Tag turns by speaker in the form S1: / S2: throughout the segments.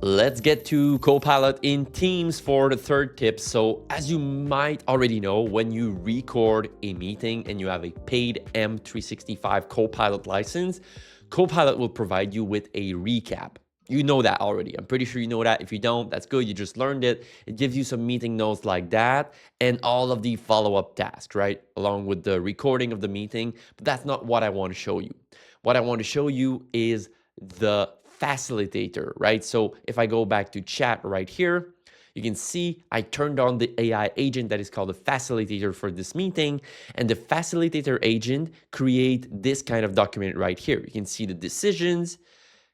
S1: Let's get to Copilot in Teams for the third tip. So as you might already know, when you record a meeting and you have a paid M365 Copilot license, Copilot will provide you with a recap. You know that already. I'm pretty sure you know that. If you don't, that's good. You just learned it. It gives you some meeting notes like that and all of the follow-up tasks, right? Along with the recording of the meeting. But that's not what I want to show you. What I want to show you is the Facilitator, right? So if I go back to chat right here, you can see I turned on the AI agent that is called the Facilitator for this meeting. And the Facilitator agent create this kind of document right here. You can see the decisions.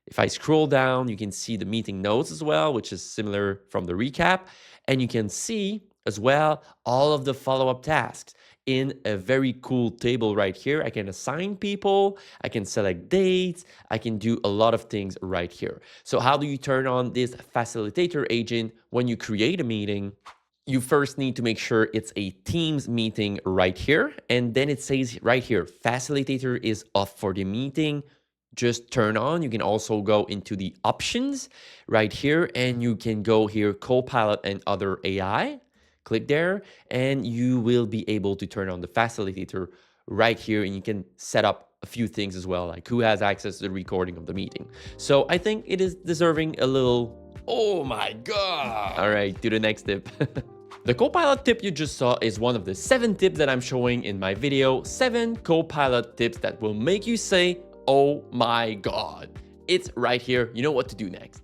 S1: If I scroll down, you can see the meeting notes as well, which is similar from the recap. And you can see as well all of the follow-up tasks in a very cool table right here. I can assign people, I can select dates, I can do a lot of things right here. So how do you turn on this Facilitator agent when you create a meeting? You first need to make sure it's a Teams meeting right here. And then it says right here, Facilitator is off for the meeting. Just turn on. You can also go into the options right here and you can go here, Copilot and other AI. Click there and you will be able to turn on the Facilitator right here, and you can set up a few things as well, like who has access to the recording of the meeting. So I think it is deserving a little, oh my God. All right, to the next tip. The Copilot tip you just saw is one of the 7 tips that I'm showing in my video. 7 Copilot tips that will make you say, oh my God. It's right here. You know what to do next.